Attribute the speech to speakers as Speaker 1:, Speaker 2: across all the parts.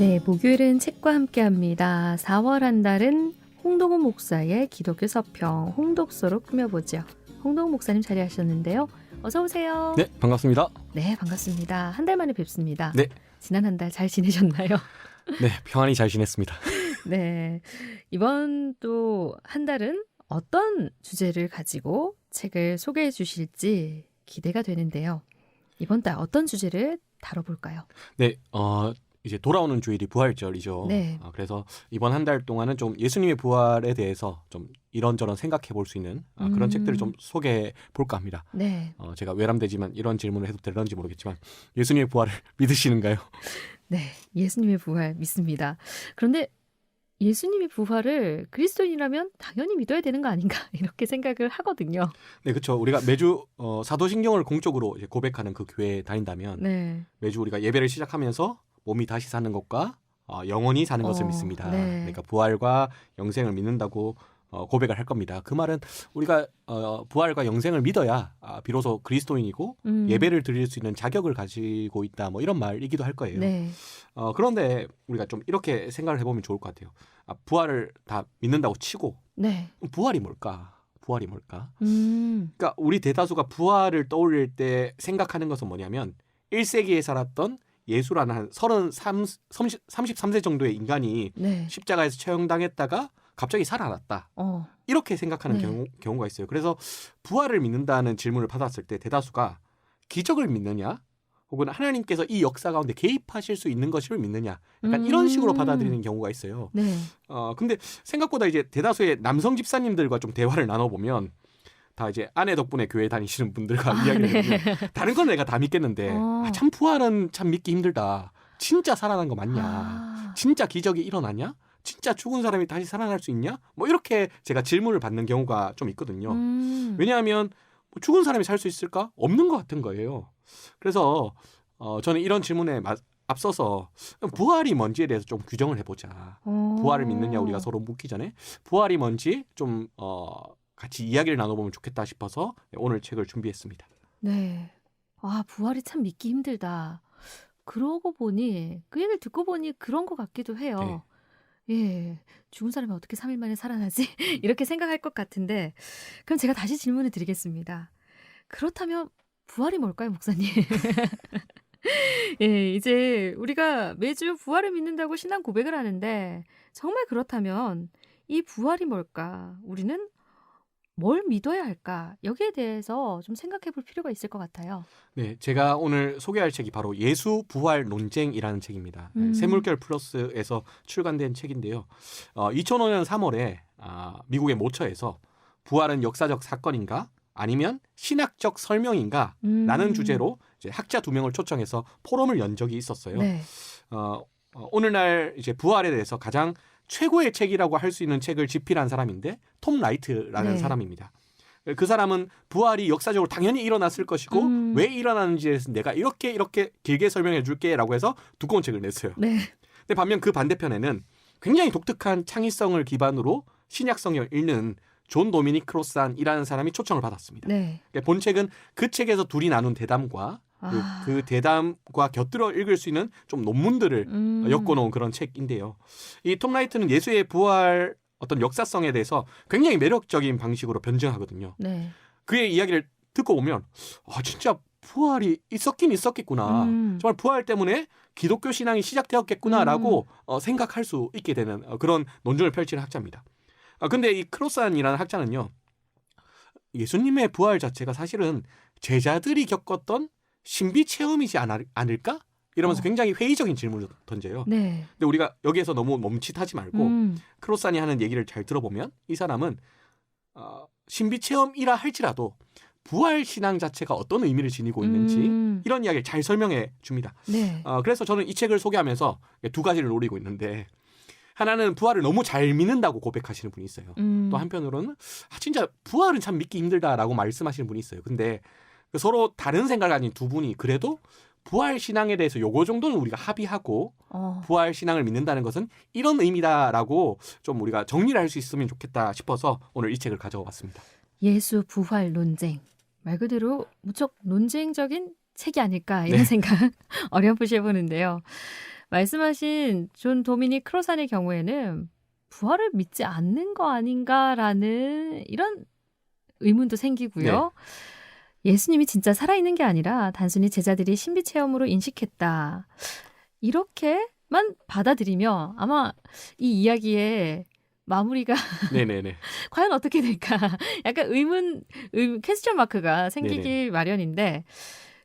Speaker 1: 네, 목요일은 책과 함께합니다. 4월 한 달은 홍동훈 목사의 기독교 서평 홍독서로 꾸며보죠. 홍동훈 목사님 자리하셨는데요. 어서 오세요.
Speaker 2: 네, 반갑습니다.
Speaker 1: 네, 반갑습니다. 한 달 만에 뵙습니다.
Speaker 2: 네.
Speaker 1: 지난 한 달 잘 지내셨나요?
Speaker 2: 네, 평안히 잘 지냈습니다.
Speaker 1: 네, 이번 또 한 달은 어떤 주제를 가지고 책을 소개해 주실지 기대가 되는데요. 이번 달 어떤 주제를 다뤄볼까요?
Speaker 2: 네, 이제 돌아오는 주일이 부활절이죠.
Speaker 1: 네.
Speaker 2: 그래서 이번 한 달 동안은 좀 예수님의 부활에 대해서 좀 이런저런 생각해 볼 수 있는 그런 책들을 좀 소개해 볼까 합니다.
Speaker 1: 네.
Speaker 2: 제가 외람되지만 이런 질문을 해도 될런지 모르겠지만 예수님의 부활을 믿으시는가요?
Speaker 1: 네, 예수님의 부활 믿습니다. 그런데 예수님의 부활을 그리스도인이라면 당연히 믿어야 되는 거 아닌가 이렇게 생각을 하거든요.
Speaker 2: 네, 그렇죠. 우리가 매주 사도신경을 공적으로 이제 고백하는 그 교회에 다닌다면
Speaker 1: 네.
Speaker 2: 매주 우리가 예배를 시작하면서 몸이 다시 사는 것과 영원히 사는 것을 믿습니다.
Speaker 1: 네.
Speaker 2: 그러니까 부활과 영생을 믿는다고 고백을 할 겁니다. 그 말은 우리가 부활과 영생을 믿어야 비로소 그리스도인이고 예배를 드릴 수 있는 자격을 가지고 있다. 뭐 이런 말이기도 할 거예요.
Speaker 1: 네.
Speaker 2: 그런데 우리가 좀 이렇게 생각을 해보면 좋을 것 같아요. 부활을 다 믿는다고 치고
Speaker 1: 네.
Speaker 2: 부활이 뭘까? 부활이 뭘까?
Speaker 1: 음.
Speaker 2: 그러니까 우리 대다수가 부활을 떠올릴 때 생각하는 것은 뭐냐면 1세기에 살았던 예수라는 한 33세 정도의 인간이
Speaker 1: 네.
Speaker 2: 십자가에서 처형당했다가 갑자기 살아났다. 이렇게 생각하는
Speaker 1: 네.
Speaker 2: 경우가 있어요. 그래서 부활을 믿는다는 질문을 받았을 때 대다수가 기적을 믿느냐 혹은 하나님께서 이 역사 가운데 개입하실 수 있는 것을 믿느냐 약간 이런 식으로 받아들이는 경우가 있어요.
Speaker 1: 네.
Speaker 2: 근데 생각보다 이제 대다수의 남성 집사님들과 좀 대화를 나눠보면 다 이제 아내 덕분에 교회 다니시는 분들과 이야기를 해보면 다른 건 내가 다 믿겠는데 참 부활은 참 믿기 힘들다. 진짜 살아난 거 맞냐? 진짜 기적이 일어나냐? 진짜 죽은 사람이 다시 살아날 수 있냐? 뭐 이렇게 제가 질문을 받는 경우가 좀 있거든요. 왜냐하면 죽은 사람이 살 수 있을까? 없는 것 같은 거예요. 그래서 저는 이런 질문에 앞서서 부활이 뭔지에 대해서 좀 규정을 해보자. 부활을 믿느냐 우리가 서로 묻기 전에 부활이 뭔지 좀 같이 이야기를 나눠보면 좋겠다 싶어서 오늘 책을 준비했습니다.
Speaker 1: 네. 부활이 참 믿기 힘들다. 그러고 보니 그 얘기를 듣고 보니 그런 것 같기도 해요. 예, 죽은 사람이 어떻게 3일 만에 살아나지? 이렇게 생각할 것 같은데 그럼 제가 다시 질문을 드리겠습니다. 그렇다면 부활이 뭘까요, 목사님? 예, 이제 우리가 매주 부활을 믿는다고 신앙 고백을 하는데 정말 그렇다면 이 부활이 뭘까? 우리는 뭘 믿어야 할까? 여기에 대해서 좀 생각해 볼 필요가 있을 것 같아요.
Speaker 2: 네, 제가 오늘 소개할 책이 바로 예수 부활 논쟁이라는 책입니다. 세물결 플러스에서 출간된 책인데요. 2005년 3월에 미국의 모처에서 부활은 역사적 사건인가? 아니면 신학적 설명인가? 라는 주제로 이제 학자 2명을 초청해서 포럼을 연 적이 있었어요.
Speaker 1: 네.
Speaker 2: 오늘날 이제 부활에 대해서 가장 최고의 책이라고 할 수 있는 책을 집필한 사람인데 톰 라이트라는
Speaker 1: 네.
Speaker 2: 사람입니다. 그 사람은 부활이 역사적으로 당연히 일어났을 것이고 왜 일어나는지에 대해서 내가 이렇게 길게 설명해 줄게라고 해서 두꺼운 책을 냈어요.
Speaker 1: 네.
Speaker 2: 근데 반면 그 반대편에는 굉장히 독특한 창의성을 기반으로 신약성을 읽는 존 도미닉 크로산이라는 사람이 초청을 받았습니다.
Speaker 1: 네.
Speaker 2: 본 책은 그 책에서 둘이 나눈 대담과 그 대담과 곁들여 읽을 수 있는 좀 논문들을 엮어놓은 그런 책인데요. 이 톰 라이트는 예수의 부활 어떤 역사성에 대해서 굉장히 매력적인 방식으로 변증하거든요.
Speaker 1: 네.
Speaker 2: 그의 이야기를 듣고 보면 진짜 부활이 있었긴 있었겠구나. 정말 부활 때문에 기독교 신앙이 시작되었겠구나라고 생각할 수 있게 되는 그런 논증을 펼치는 학자입니다. 근데 이 크로산이라는 학자는요. 예수님의 부활 자체가 사실은 제자들이 겪었던 신비 체험이지 않을까? 이러면서 굉장히 회의적인 질문을 던져요.
Speaker 1: 네.
Speaker 2: 근데 우리가 여기에서 너무 멈칫하지 말고 크로산이 하는 얘기를 잘 들어보면 이 사람은 신비 체험이라 할지라도 부활 신앙 자체가 어떤 의미를 지니고 있는지 이런 이야기를 잘 설명해 줍니다.
Speaker 1: 네.
Speaker 2: 그래서 저는 이 책을 소개하면서 두 가지를 노리고 있는데 하나는 부활을 너무 잘 믿는다고 고백하시는 분이 있어요. 또 한편으로는 진짜 부활은 참 믿기 힘들다라고 말씀하시는 분이 있어요. 근데 서로 다른 생각을 가진 두 분이 그래도 부활 신앙에 대해서 요거 정도는 우리가 합의하고 부활 신앙을 믿는다는 것은 이런 의미다라고 좀 우리가 정리를 할 수 있으면 좋겠다 싶어서 오늘 이 책을 가져와 봤습니다.
Speaker 1: 예수 부활 논쟁. 말 그대로 무척 논쟁적인 책이 아닐까 이런 생각 어렴풋이 해보는데요. 말씀하신 존 도미닉 크로산의 경우에는 부활을 믿지 않는 거 아닌가라는 이런 의문도 생기고요. 예수님이 진짜 살아있는 게 아니라 단순히 제자들이 신비 체험으로 인식했다. 이렇게만 받아들이면 아마 이 이야기의 마무리가
Speaker 2: 네네네.
Speaker 1: 과연 어떻게 될까? 약간 퀘스천 마크가 생기기
Speaker 2: 네네.
Speaker 1: 마련인데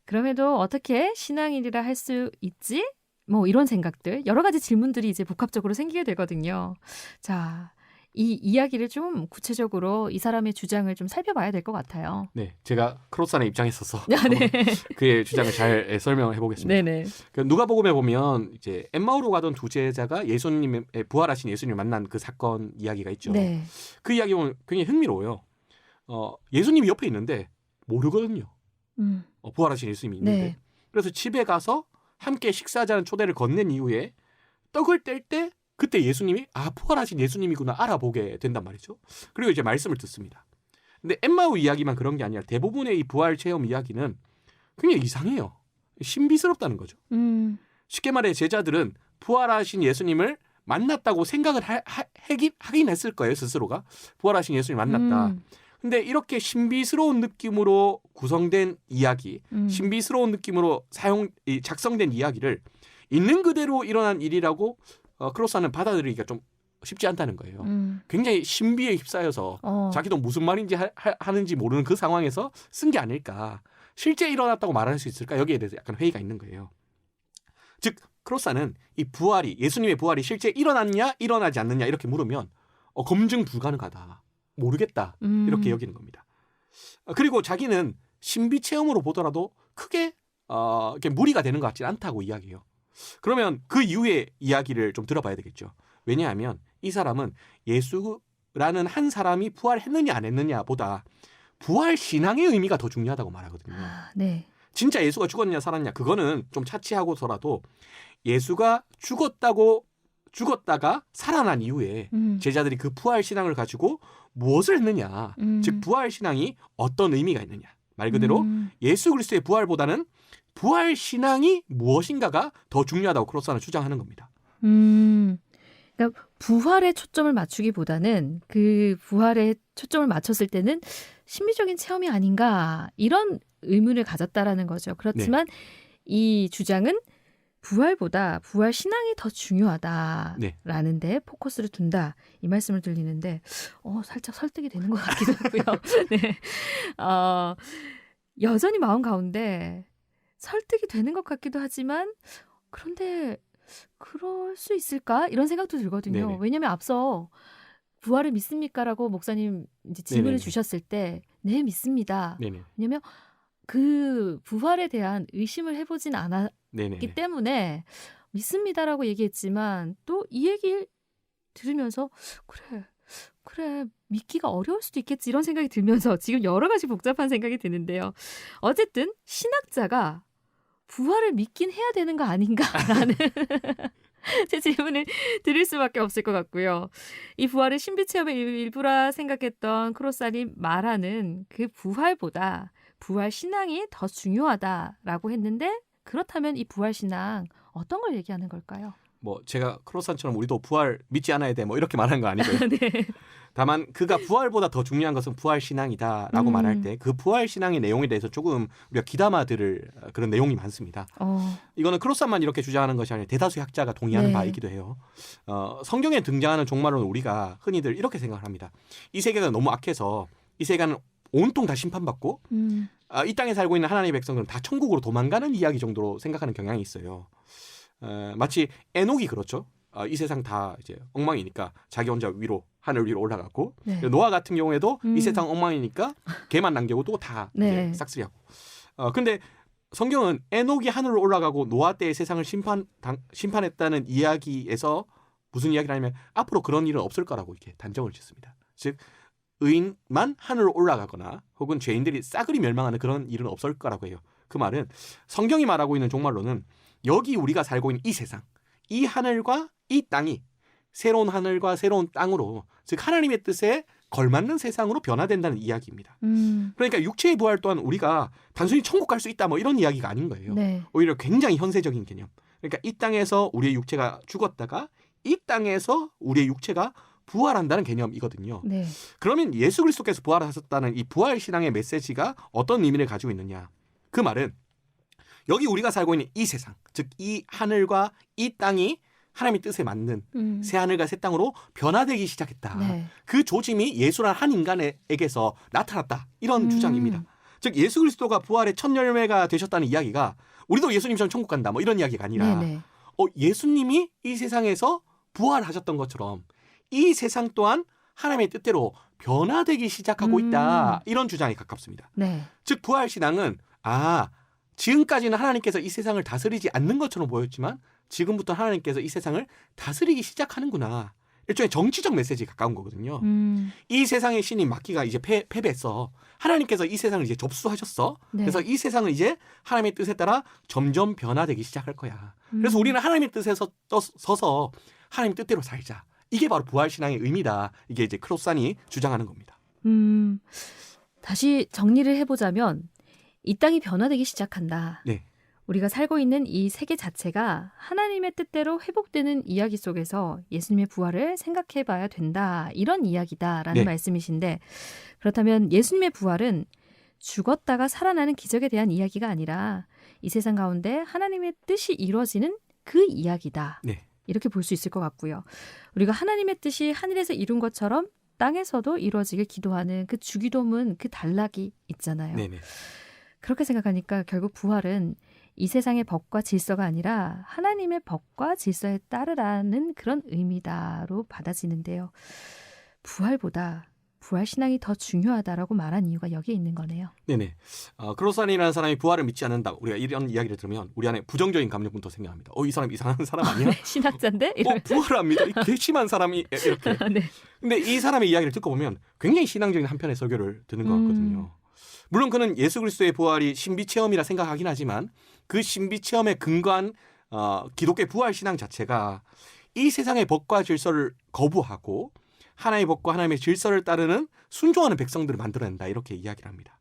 Speaker 1: 그럼에도 어떻게 신앙인이라 할 수 있지? 뭐 이런 생각들, 여러 가지 질문들이 이제 복합적으로 생기게 되거든요. 자, 이 이야기를 좀 구체적으로 이 사람의 주장을 좀 살펴봐야 될 것 같아요.
Speaker 2: 네, 제가 크로산의 입장에 있어서
Speaker 1: 네.
Speaker 2: 그의 주장을 잘 설명을 해보겠습니다.
Speaker 1: 네네.
Speaker 2: 그 누가복음에 보면 이제 엠마오로 가던 두 제자가 예수님의 부활하신 예수님을 만난 그 사건 이야기가 있죠.
Speaker 1: 네.
Speaker 2: 그 이야기 보면 굉장히 흥미로워요. 예수님이 옆에 있는데 모르거든요. 부활하신 예수님이 있는데.
Speaker 1: 네.
Speaker 2: 그래서 집에 가서 함께 식사하자는 초대를 건넨 이후에 떡을 뗄 때 그때 예수님이 부활하신 예수님이구나 알아보게 된단 말이죠. 그리고 이제 말씀을 듣습니다. 근데 엠마오 이야기만 그런 게 아니라 대부분의 이 부활 체험 이야기는 굉장히 이상해요. 신비스럽다는 거죠. 쉽게 말해 제자들은 부활하신 예수님을 만났다고 생각을 하긴 했을 거예요. 스스로가. 부활하신 예수님 만났다. 근데 이렇게 신비스러운 느낌으로 구성된 이야기, 신비스러운 느낌으로 작성된 이야기를 있는 그대로 일어난 일이라고 크로스는 받아들이기가 좀 쉽지 않다는 거예요. 굉장히 신비에 휩싸여서 자기도 무슨 말인지 하는지 모르는 그 상황에서 쓴 게 아닐까. 실제 일어났다고 말할 수 있을까? 여기에 대해서 약간 회의가 있는 거예요. 즉 크로스는 이 부활이 예수님의 부활이 실제 일어났냐 일어나지 않느냐 이렇게 물으면 검증 불가능하다. 모르겠다. 이렇게 여기는 겁니다. 그리고 자기는 신비 체험으로 보더라도 크게 이렇게 무리가 되는 것 같지는 않다고 이야기해요. 그러면 그 이후의 이야기를 좀 들어봐야 되겠죠. 왜냐하면 이 사람은 예수라는 한 사람이 부활했느냐 안 했느냐보다 부활 신앙의 의미가 더 중요하다고 말하거든요.
Speaker 1: 네.
Speaker 2: 진짜 예수가 죽었냐 살았냐 그거는 좀 차치하고서라도 예수가 죽었다가 살아난 이후에 제자들이 그 부활 신앙을 가지고 무엇을 했느냐. 즉 부활 신앙이 어떤 의미가 있느냐. 말 그대로 예수 그리스도의 부활보다는 부활 신앙이 무엇인가가 더 중요하다고 크로스는 주장하는 겁니다.
Speaker 1: 그러니까 부활에 초점을 맞추기보다는 그 부활에 초점을 맞췄을 때는 신비적인 체험이 아닌가 이런 의문을 가졌다라는 거죠. 그렇지만 이 주장은 부활보다 부활 신앙이 더 중요하다라는 데 포커스를 둔다. 이 말씀을 들리는데 살짝 설득이 되는 것 같기도 하고요. 네. 여전히 마음 가운데 설득이 되는 것 같기도 하지만 그런데 그럴 수 있을까? 이런 생각도 들거든요.
Speaker 2: 네네.
Speaker 1: 왜냐하면 앞서 부활을 믿습니까?라고 목사님 이제 질문을
Speaker 2: 네네.
Speaker 1: 주셨을 때 네, 믿습니다.
Speaker 2: 네네.
Speaker 1: 왜냐하면 그 부활에 대한 의심을 해보진 않았기
Speaker 2: 네네.
Speaker 1: 때문에 믿습니다라고 얘기했지만 또 이 얘기를 들으면서 그래 믿기가 어려울 수도 있겠지 이런 생각이 들면서 지금 여러 가지 복잡한 생각이 드는데요. 어쨌든 신학자가 부활을 믿긴 해야 되는 거 아닌가라는 제 질문을 드릴 수밖에 없을 것 같고요. 이 부활을 신비체험의 일부라 생각했던 크로산이 말하는 그 부활보다 부활 신앙이 더 중요하다라고 했는데 그렇다면 이 부활 신앙 어떤 걸 얘기하는 걸까요?
Speaker 2: 뭐 제가 크로산처럼 우리도 부활 믿지 않아야 돼 뭐 이렇게 말한 거 아니고요.
Speaker 1: 네.
Speaker 2: 다만 그가 부활보다 더 중요한 것은 부활 신앙이다라고 말할 때 그 부활 신앙의 내용에 대해서 조금 우리가 귀담아 들을 그런 내용이 많습니다. 이거는 크로산만 이렇게 주장하는 것이 아니라 대다수 학자가 동의하는 바이기도 해요. 성경에 등장하는 종말론은 우리가 흔히들 이렇게 생각을 합니다. 이 세계가 너무 악해서 이 세계는 온통 다 심판받고 이 땅에 살고 있는 하나님의 백성들은 다 천국으로 도망가는 이야기 정도로 생각하는 경향이 있어요. 마치 에녹이 그렇죠. 이 세상 다 이제 엉망이니까 자기 혼자 하늘 위로 올라갔고 노아 같은 경우에도 이 세상 엉망이니까 걔만 남겨도 다 이제 싹쓸이하고. 근데 성경은 에녹이 하늘로 올라가고 노아 때의 세상을 심판했다는 이야기에서 무슨 이야기를 하냐면 앞으로 그런 일은 없을 거라고 이렇게 단정을 짓습니다. 즉 의인만 하늘로 올라가거나 혹은 죄인들이 싸그리 멸망하는 그런 일은 없을 거라고 해요. 그 말은 성경이 말하고 있는 종말로는 여기 우리가 살고 있는 이 세상, 이 하늘과 이 땅이 새로운 하늘과 새로운 땅으로 즉 하나님의 뜻에 걸맞는 세상으로 변화된다는 이야기입니다. 그러니까 육체의 부활 또한 우리가 단순히 천국 갈 수 있다 뭐 이런 이야기가 아닌 거예요. 오히려 굉장히 현세적인 개념. 그러니까 이 땅에서 우리의 육체가 죽었다가 이 땅에서 우리의 육체가 부활한다는 개념이거든요.
Speaker 1: 네.
Speaker 2: 그러면 예수 그리스도께서 부활하셨다는 이 부활 신앙의 메시지가 어떤 의미를 가지고 있느냐? 그 말은 여기 우리가 살고 있는 이 세상, 즉 이 하늘과 이 땅이 하나님의 뜻에 맞는 새 하늘과 새 땅으로 변화되기 시작했다.
Speaker 1: 네.
Speaker 2: 그 조짐이 예수란 한 인간에게서 나타났다. 이런 주장입니다. 즉 예수 그리스도가 부활의 첫 열매가 되셨다는 이야기가 우리도 예수님처럼 천국 간다 뭐 이런 이야기가 아니라
Speaker 1: 네네.
Speaker 2: 예수님이 이 세상에서 부활하셨던 것처럼 이 세상 또한 하나님의 뜻대로 변화되기 시작하고 있다. 이런 주장에 가깝습니다.
Speaker 1: 네.
Speaker 2: 즉 부활 신앙은 지금까지는 하나님께서 이 세상을 다스리지 않는 것처럼 보였지만 지금부터 하나님께서 이 세상을 다스리기 시작하는구나. 일종의 정치적 메시지에 가까운 거거든요. 이 세상의 신이 막기가 이제 패배했어. 하나님께서 이 세상을 이제 접수하셨어.
Speaker 1: 네.
Speaker 2: 그래서 이 세상은 이제 하나님의 뜻에 따라 점점 변화되기 시작할 거야. 그래서 우리는 하나님의 뜻에 서서 하나님 뜻대로 살자. 이게 바로 부활신앙의 의미다. 이게 이제 크로산이 주장하는 겁니다.
Speaker 1: 다시 정리를 해보자면 이 땅이 변화되기 시작한다.
Speaker 2: 네.
Speaker 1: 우리가 살고 있는 이 세계 자체가 하나님의 뜻대로 회복되는 이야기 속에서 예수님의 부활을 생각해봐야 된다. 이런 이야기다라는
Speaker 2: 네.
Speaker 1: 말씀이신데 그렇다면 예수님의 부활은 죽었다가 살아나는 기적에 대한 이야기가 아니라 이 세상 가운데 하나님의 뜻이 이루어지는 그 이야기다.
Speaker 2: 네.
Speaker 1: 이렇게 볼 수 있을 것 같고요. 우리가 하나님의 뜻이 하늘에서 이룬 것처럼 땅에서도 이루어지길 기도하는 그 주기도문 그 단락이 있잖아요.
Speaker 2: 네네.
Speaker 1: 그렇게 생각하니까 결국 부활은 이 세상의 법과 질서가 아니라 하나님의 법과 질서에 따르라는 그런 의미다로 받아지는데요. 부활보다 부활 신앙이 더 중요하다라고 말한 이유가 여기에 있는 거네요.
Speaker 2: 네네. 크로산이라는 사람이 부활을 믿지 않는다. 우리가 이런 이야기를 들으면 우리 안에 부정적인 감정부터 생겨납니다. 이 사람 이상한 사람 아니야?
Speaker 1: 네, 신학자인데?
Speaker 2: 부활을 안 믿어? 이 괘씸한 사람이 이렇게.
Speaker 1: 네.
Speaker 2: 근데 이 사람의 이야기를 듣고 보면 굉장히 신앙적인 한편의 설교를 듣는 것 같거든요. 물론 그는 예수 그리스도의 부활이 신비 체험이라 생각하긴 하지만 그 신비 체험에 근거한 기독교의 부활 신앙 자체가 이 세상의 법과 질서를 거부하고 하나님의 법과 하나님의 질서를 따르는 순종하는 백성들을 만들어낸다 이렇게 이야기를 합니다.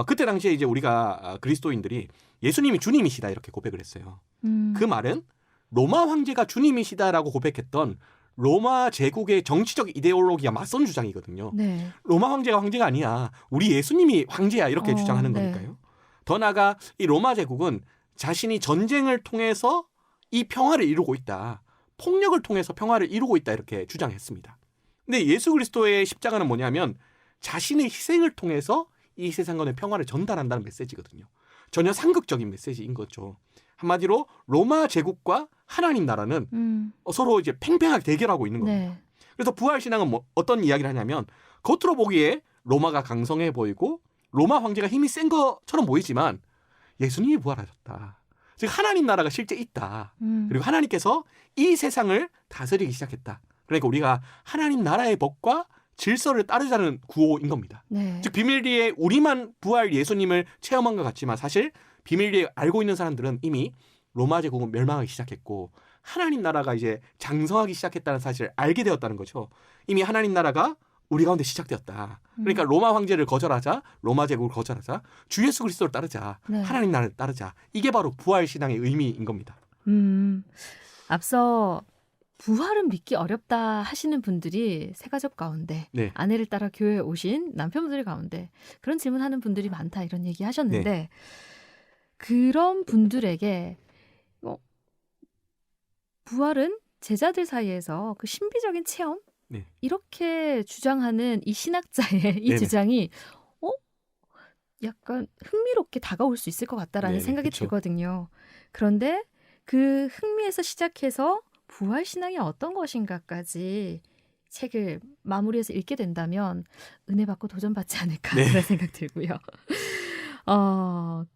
Speaker 2: 그때 당시에 이제 우리가 그리스도인들이 예수님이 주님이시다 이렇게 고백을 했어요. 그 말은 로마 황제가 주님이시다라고 고백했던 로마 제국의 정치적 이데올로기와 맞선 주장이거든요.
Speaker 1: 네.
Speaker 2: 로마 황제가 아니야. 우리 예수님이 황제야 이렇게 주장하는
Speaker 1: 네.
Speaker 2: 거니까요. 더 나아가 이 로마 제국은 자신이 전쟁을 통해서 이 평화를 이루고 있다. 폭력을 통해서 평화를 이루고 있다 이렇게 주장했습니다. 근데 예수 그리스도의 십자가는 뭐냐면 자신의 희생을 통해서 이 세상간의 평화를 전달한다는 메시지거든요. 전혀 상극적인 메시지인 거죠. 한마디로 로마 제국과 하나님 나라는 서로 이제 팽팽하게 대결하고 있는 겁니다.
Speaker 1: 네.
Speaker 2: 그래서 부활 신앙은 어떤 이야기를 하냐면 겉으로 보기에 로마가 강성해 보이고 로마 황제가 힘이 센 것처럼 보이지만 예수님이 부활하셨다. 즉 하나님 나라가 실제 있다. 그리고 하나님께서 이 세상을 다스리기 시작했다. 그러니까 우리가 하나님 나라의 법과 질서를 따르자는 구호인 겁니다.
Speaker 1: 네.
Speaker 2: 즉 비밀리에 우리만 부활 예수님을 체험한 것 같지만 사실 비밀리에 알고 있는 사람들은 이미 로마 제국은 멸망하기 시작했고 하나님 나라가 이제 장성하기 시작했다는 사실을 알게 되었다는 거죠. 이미 하나님 나라가 우리 가운데 시작되었다. 그러니까 로마 황제를 거절하자, 로마 제국을 거절하자, 주 예수 그리스도를 따르자,
Speaker 1: 네.
Speaker 2: 하나님 나라를 따르자. 이게 바로 부활 신앙의 의미인 겁니다.
Speaker 1: 앞서 부활은 믿기 어렵다 하시는 분들이 새가족 가운데
Speaker 2: 네.
Speaker 1: 아내를 따라 교회에 오신 남편분들 가운데 그런 질문하는 분들이 많다 이런 얘기 하셨는데
Speaker 2: 네.
Speaker 1: 그런 분들에게 부활은 제자들 사이에서 그 신비적인 체험
Speaker 2: 네.
Speaker 1: 이렇게 주장하는 이 신학자의 이
Speaker 2: 네네.
Speaker 1: 주장이 약간 흥미롭게 다가올 수 있을 것 같다라는
Speaker 2: 네네,
Speaker 1: 생각이
Speaker 2: 그쵸.
Speaker 1: 들거든요. 그런데 그 흥미에서 시작해서 부활 신앙이 어떤 것인가까지 책을 마무리해서 읽게 된다면 은혜 받고 도전받지 않을까
Speaker 2: 네.
Speaker 1: 그런 생각 들고요.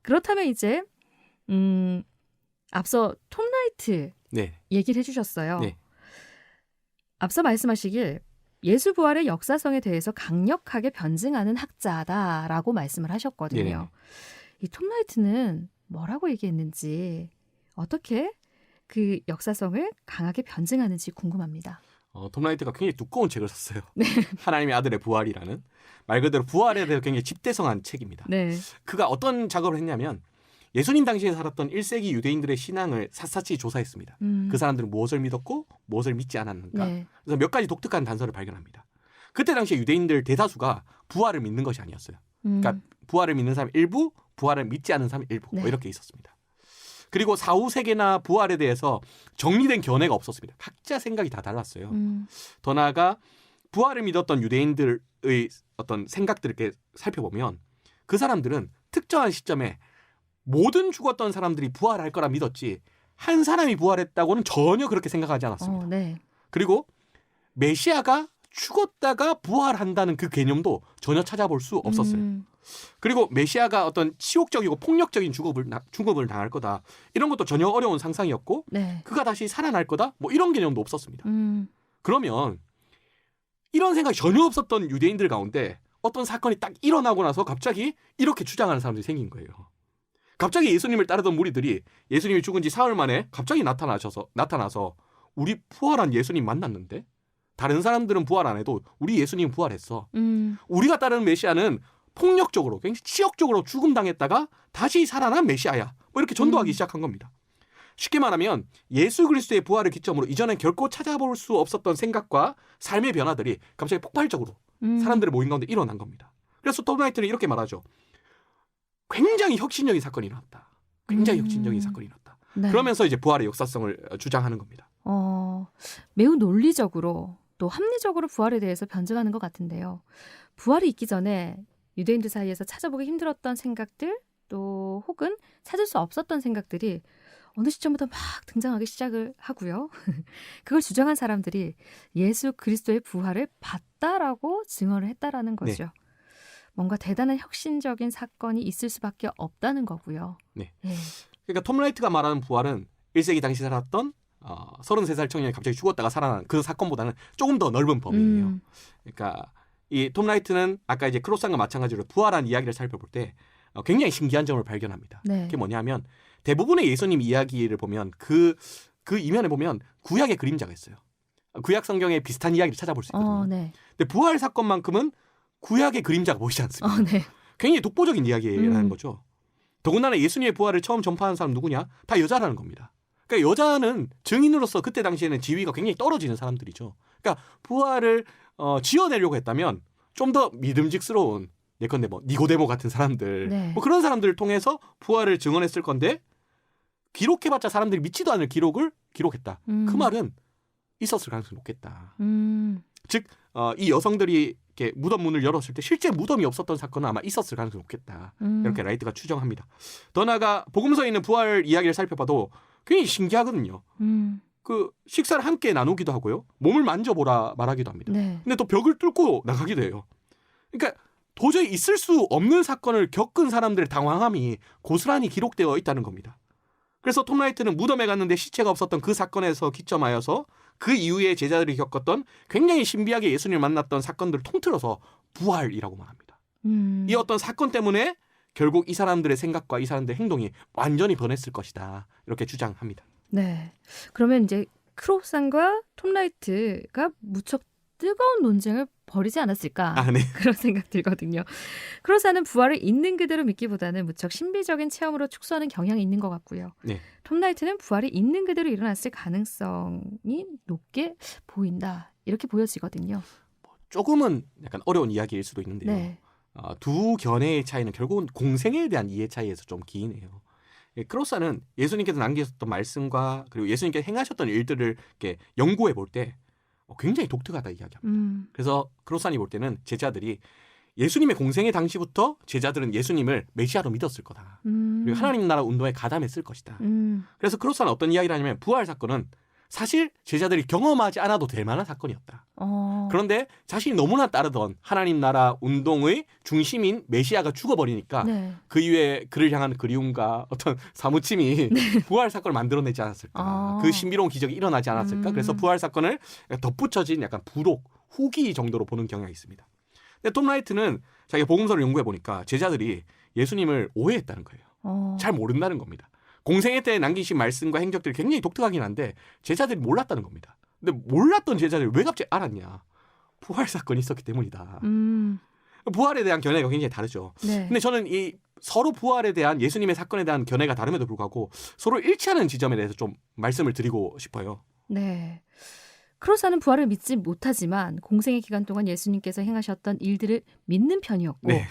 Speaker 1: 그렇다면 이제 앞서 톰 라이트
Speaker 2: 네.
Speaker 1: 얘기를 해주셨어요.
Speaker 2: 네.
Speaker 1: 앞서 말씀하시길 예수 부활의 역사성에 대해서 강력하게 변증하는 학자다라고 말씀을 하셨거든요.
Speaker 2: 네네.
Speaker 1: 이 톰 라이트는 뭐라고 얘기했는지 어떻게 그 역사성을 강하게 변증하는지 궁금합니다.
Speaker 2: 톰 라이트가 굉장히 두꺼운 책을 썼어요.
Speaker 1: 네.
Speaker 2: 하나님의 아들의 부활이라는 말 그대로 부활에 대해서 굉장히 집대성한 책입니다.
Speaker 1: 네.
Speaker 2: 그가 어떤 작업을 했냐면 예수님 당시에 살았던 1세기 유대인들의 신앙을 샅샅이 조사했습니다. 그 사람들은 무엇을 믿었고 무엇을 믿지 않았는가.
Speaker 1: 네.
Speaker 2: 그래서 몇 가지 독특한 단서를 발견합니다. 그때 당시에 유대인들 대다수가 부활을 믿는 것이 아니었어요. 그러니까 부활을 믿는 사람 일부, 부활을 믿지 않는 사람 일부,
Speaker 1: 네.
Speaker 2: 뭐 이렇게 있었습니다. 그리고 4, 5세기나 부활에 대해서 정리된 견해가 없었습니다. 각자 생각이 다 달랐어요. 더 나아가 부활을 믿었던 유대인들의 어떤 생각들을 이렇게 살펴보면 그 사람들은 특정한 시점에 모든 죽었던 사람들이 부활할 거라 믿었지 한 사람이 부활했다고는 전혀 그렇게 생각하지 않았습니다.
Speaker 1: 네.
Speaker 2: 그리고 메시아가 죽었다가 부활한다는 그 개념도 전혀 찾아볼 수 없었어요. 그리고 메시아가 어떤 치욕적이고 폭력적인 죽음을 당할 거다. 이런 것도 전혀 어려운 상상이었고
Speaker 1: 네.
Speaker 2: 그가 다시 살아날 거다. 뭐 이런 개념도 없었습니다. 그러면 이런 생각이 전혀 없었던 유대인들 가운데 어떤 사건이 딱 일어나고 나서 갑자기 이렇게 주장하는 사람들이 생긴 거예요. 갑자기 예수님을 따르던 무리들이 예수님이 죽은 지 사흘 만에 갑자기 나타나서 우리 부활한 예수님 만났는데 다른 사람들은 부활 안 해도 우리 예수님은 부활했어. 우리가 따르는 메시아는 폭력적으로 굉장히 치욕적으로 죽음당했다가 다시 살아난 메시아야. 뭐 이렇게 전도하기 시작한 겁니다. 쉽게 말하면 예수 그리스도의 부활을 기점으로 이전엔 결코 찾아볼 수 없었던 생각과 삶의 변화들이 갑자기 폭발적으로 사람들의 모임 가운데 일어난 겁니다. 그래서 톰 라이트는 이렇게 말하죠. 굉장히 혁신적인 사건이 일어났다. 굉장히 혁신적인 사건이 일어났다.
Speaker 1: 네.
Speaker 2: 그러면서 이제 부활의 역사성을 주장하는 겁니다.
Speaker 1: 매우 논리적으로 또 합리적으로 부활에 대해서 변증하는 것 같은데요. 부활이 있기 전에 유대인들 사이에서 찾아보기 힘들었던 생각들 또 혹은 찾을 수 없었던 생각들이 어느 시점부터 막 등장하기 시작을 하고요. 그걸 주장한 사람들이 예수 그리스도의 부활을 봤다라고 증언을 했다라는 거죠.
Speaker 2: 네.
Speaker 1: 뭔가 대단한 혁신적인 사건이 있을 수밖에 없다는 거고요.
Speaker 2: 네.
Speaker 1: 예.
Speaker 2: 그러니까 톰 라이트가 말하는 부활은 1세기 당시 살았던 33살 청년이 갑자기 죽었다가 살아난 그 사건보다는 조금 더 넓은 범위예요. 그러니까 이 톰 라이트는 아까 이제 크로스한과 마찬가지로 부활한 이야기를 살펴볼 때 굉장히 신기한 점을 발견합니다.
Speaker 1: 네.
Speaker 2: 그게 뭐냐면 대부분의 예수님 이야기를 보면 그 이면에 보면 구약의 그림자가 있어요. 구약 성경에 비슷한 이야기를 찾아볼 수 있거든요.
Speaker 1: 네.
Speaker 2: 근데 부활 사건만큼은 구약의 그림자가 보이지 않습니다.
Speaker 1: 네.
Speaker 2: 굉장히 독보적인 이야기라는 거죠. 더군다나 예수님의 부활을 처음 전파한 사람 누구냐? 다 여자라는 겁니다. 그러니까 여자는 증인으로서 그때 당시에는 지위가 굉장히 떨어지는 사람들이죠. 그러니까 부활을 지어내려고 했다면 좀 더 믿음직스러운 예컨대 뭐 니고데모 같은 사람들
Speaker 1: 네.
Speaker 2: 뭐 그런 사람들을 통해서 부활을 증언했을 건데 기록해봤자 사람들이 믿지도 않을 기록을 기록했다. 그 말은 있었을 가능성이 높겠다. 즉 이 여성들이 이렇게 무덤 문을 열었을 때 실제 무덤이 없었던 사건은 아마 있었을 가능성이 높겠다. 이렇게 라이트가 추정합니다. 더 나아가 복음서에 있는 부활 이야기를 살펴봐도 굉장히 신기하거든요. 그 식사를 함께 나누기도 하고요. 몸을 만져보라 말하기도 합니다.
Speaker 1: 네.
Speaker 2: 근데 또 벽을 뚫고 나가기도 해요. 그러니까 도저히 있을 수 없는 사건을 겪은 사람들의 당황함이 고스란히 기록되어 있다는 겁니다. 그래서 톰 라이트는 무덤에 갔는데 시체가 없었던 그 사건에서 기점하여서 그 이후에 제자들이 겪었던 굉장히 신비하게 예수님을 만났던 사건들을 통틀어서 부활이라고 말합니다. 이 어떤 사건 때문에 결국 이 사람들의 생각과 이 사람들의 행동이 완전히 변했을 것이다. 이렇게 주장합니다.
Speaker 1: 네. 그러면 이제 크로스안과 톰 라이트가 무척 뜨거운 논쟁을 벌이지 않았을까
Speaker 2: 네.
Speaker 1: 그런 생각 들거든요. 크로스안은 부활을 있는 그대로 믿기보다는 무척 신비적인 체험으로 축소하는 경향이 있는 것 같고요.
Speaker 2: 네.
Speaker 1: 톰 라이트는 부활이 있는 그대로 일어났을 가능성이 높게 보인다 이렇게 보여지거든요.
Speaker 2: 조금은 약간 어려운 이야기일 수도 있는데요.
Speaker 1: 네.
Speaker 2: 두 견해의 차이는 결국은 공생에 대한 이해 차이에서 좀 기이네요. 크로스안은 예수님께서 남기셨던 말씀과 그리고 예수님께서 행하셨던 일들을 이렇게 연구해 볼 때 굉장히 독특하다 이야기합니다. 그래서 크로스안이 볼 때는 제자들이 예수님의 공생의 당시부터 제자들은 예수님을 메시아로 믿었을 거다. 그리고 하나님 나라 운동에 가담했을 것이다. 그래서 크로스안은 어떤 이야기를 하냐면 부활 사건은 사실 제자들이 경험하지 않아도 될 만한 사건이었다. 그런데 자신이 너무나 따르던 하나님 나라 운동의 중심인 메시아가 죽어버리니까
Speaker 1: 네.
Speaker 2: 그 이후에 그를 향한 그리움과 어떤 사무침이 부활 사건을 만들어내지 않았을까. 그 신비로운 기적이 일어나지 않았을까. 그래서 부활 사건을 덧붙여진 약간 부록, 후기 정도로 보는 경향이 있습니다. 근데 톰 라이트는 자기가 복음서를 연구해 보니까 제자들이 예수님을 오해했다는 거예요. 잘 모른다는 겁니다. 공생애 때 남기신 말씀과 행적들이 굉장히 독특하긴 한데 제자들이 몰랐다는 겁니다. 근데 몰랐던 제자들이 왜 갑자기 알았냐. 부활 사건이 있었기 때문이다. 부활에 대한 견해가 굉장히 다르죠.
Speaker 1: 네.
Speaker 2: 근데 저는 이 서로 부활에 대한 예수님의 사건에 대한 견해가 다름에도 불구하고 서로 일치하는 지점에 대해서 좀 말씀을 드리고 싶어요.
Speaker 1: 네. 크로사는 부활을 믿지 못하지만 공생의 기간 동안 예수님께서 행하셨던 일들을 믿는 편이었고
Speaker 2: 네.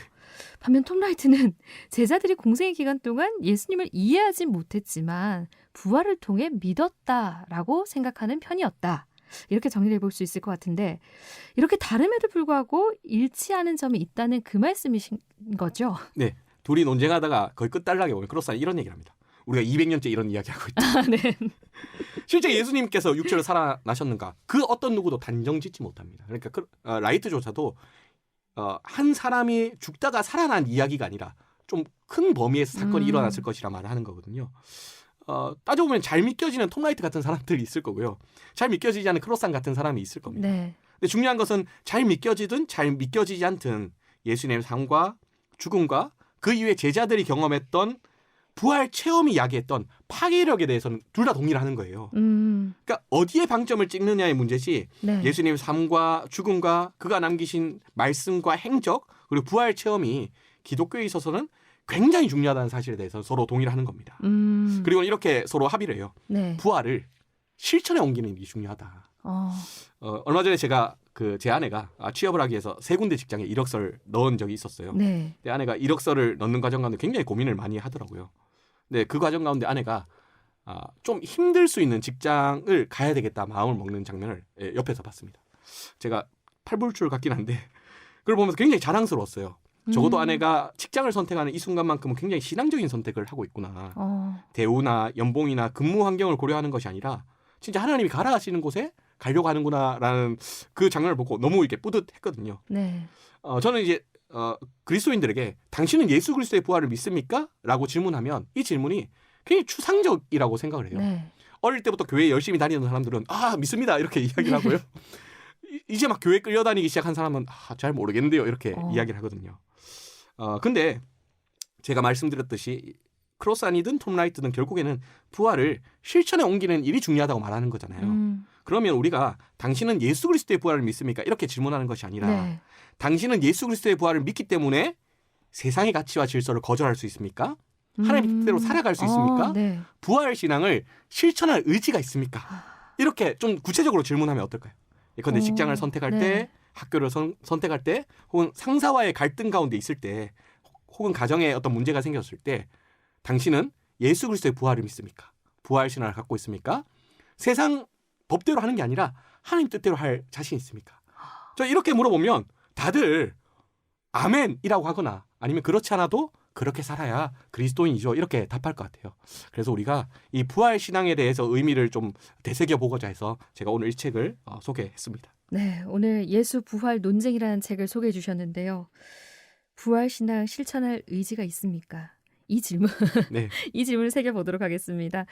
Speaker 1: 반면 톰 라이트는 제자들이 공생의 기간 동안 예수님을 이해하지 못했지만 부활을 통해 믿었다라고 생각하는 편이었다. 이렇게 정리를 해볼 수 있을 것 같은데 이렇게 다름에도 불구하고 일치하는 점이 있다는 그 말씀이신 거죠?
Speaker 2: 네. 둘이 논쟁하다가 거의 끝달락에 오면 크로스는 이런 얘기를 합니다. 우리가 200년째 이런 이야기하고 있다.
Speaker 1: 네.
Speaker 2: 실제 예수님께서 육체로 살아나셨는가? 그 어떤 누구도 단정짓지 못합니다. 그러니까 라이트조차도 한 사람이 죽다가 살아난 이야기가 아니라 좀 큰 범위에서 사건이 일어났을 것이라 말을 하는 거거든요. 따져보면 잘 믿겨지는 톰 라이트 같은 사람들이 있을 거고요. 잘 믿겨지지 않은 크로산 같은 사람이 있을 겁니다.
Speaker 1: 네.
Speaker 2: 근데 중요한 것은 잘 믿겨지든 잘 믿겨지지 않든 예수님의 삶과 죽음과 그 이후에 제자들이 경험했던 부활 체험이 야기했던 파괴력에 대해서는 둘 다 동의를 하는 거예요. 그러니까 어디에 방점을 찍느냐의 문제지
Speaker 1: 네.
Speaker 2: 예수님의 삶과 죽음과 그가 남기신 말씀과 행적 그리고 부활 체험이 기독교에 있어서는 굉장히 중요하다는 사실에 대해서 서로 동의를 하는 겁니다. 그리고 이렇게 서로 합의를 해요.
Speaker 1: 네.
Speaker 2: 부활을 실천에 옮기는 일이 중요하다. 얼마 전에 제가 제 아내가 취업을 하기 위해서 3군데 직장에 이력서를 넣은 적이 있었어요.
Speaker 1: 네.
Speaker 2: 내 아내가 이력서를 넣는 과정 가운데 굉장히 고민을 많이 하더라고요. 근데 그 과정 가운데 아내가 좀 힘들 수 있는 직장을 가야 되겠다 마음을 먹는 장면을 옆에서 봤습니다. 제가 팔불출 같긴 한데 그걸 보면서 굉장히 자랑스러웠어요. 적어도 아내가 직장을 선택하는 이 순간만큼은 굉장히 신앙적인 선택을 하고 있구나. 대우나 연봉이나 근무 환경을 고려하는 것이 아니라 진짜 하나님이 가라 하시는 곳에 가려고 하는구나라는 그 장면을 보고 너무 이렇게 뿌듯했거든요.
Speaker 1: 네.
Speaker 2: 저는 이제 그리스도인들에게 당신은 예수 그리스도의 부활을 믿습니까? 라고 질문하면 이 질문이 굉장히 추상적이라고 생각을 해요.
Speaker 1: 네.
Speaker 2: 어릴 때부터 교회 열심히 다니는 사람들은 믿습니다 이렇게 이야기를 하고요. 이제 막 교회 끌려다니기 시작한 사람은 잘 모르겠는데요 이렇게 이야기를 하거든요. 근데 제가 말씀드렸듯이 크로산이든 톰 라이트든 결국에는 부활을 실천에 옮기는 일이 중요하다고 말하는 거잖아요. 그러면 우리가 당신은 예수 그리스도의 부활을 믿습니까? 이렇게 질문하는 것이 아니라
Speaker 1: 네.
Speaker 2: 당신은 예수 그리스도의 부활을 믿기 때문에 세상의 가치와 질서를 거절할 수 있습니까? 하나님의 뜻대로 살아갈 수 있습니까?
Speaker 1: 네.
Speaker 2: 부활 신앙을 실천할 의지가 있습니까? 이렇게 좀 구체적으로 질문하면 어떨까요? 예컨대 직장을 선택할
Speaker 1: 네.
Speaker 2: 때, 학교를 선택할 때, 혹은 상사와의 갈등 가운데 있을 때, 혹은 가정에 어떤 문제가 생겼을 때 당신은 예수 그리스도의 부활을 믿습니까? 부활 신앙을 갖고 있습니까? 세상 법대로 하는 게 아니라 하나님 뜻대로 할 자신 있습니까? 저 이렇게 물어보면 다들 아멘이라고 하거나 아니면 그렇지 않아도 그렇게 살아야 그리스도인이죠. 이렇게 답할 것 같아요. 그래서 우리가 이 부활 신앙에 대해서 의미를 좀 되새겨보고자 해서 제가 오늘 이 책을 소개했습니다.
Speaker 1: 네, 오늘 예수 부활 논쟁이라는 책을 소개해 주셨는데요. 부활 신앙 실천할 의지가 있습니까? 이 질문,
Speaker 2: 네.
Speaker 1: 이 질문을 새겨보도록 하겠습니다.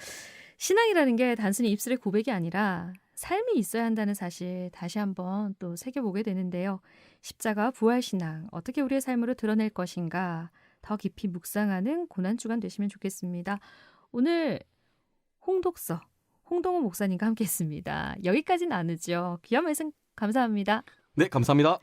Speaker 1: 신앙이라는 게 단순히 입술의 고백이 아니라 삶이 있어야 한다는 사실 다시 한번 또 새겨보게 되는데요. 십자가 부활 신앙 어떻게 우리의 삶으로 드러낼 것인가 더 깊이 묵상하는 고난주간 되시면 좋겠습니다. 오늘 홍독서 홍동호 목사님과 함께했습니다. 여기까지 나누죠. 귀한 말씀 감사합니다.
Speaker 2: 네, 감사합니다.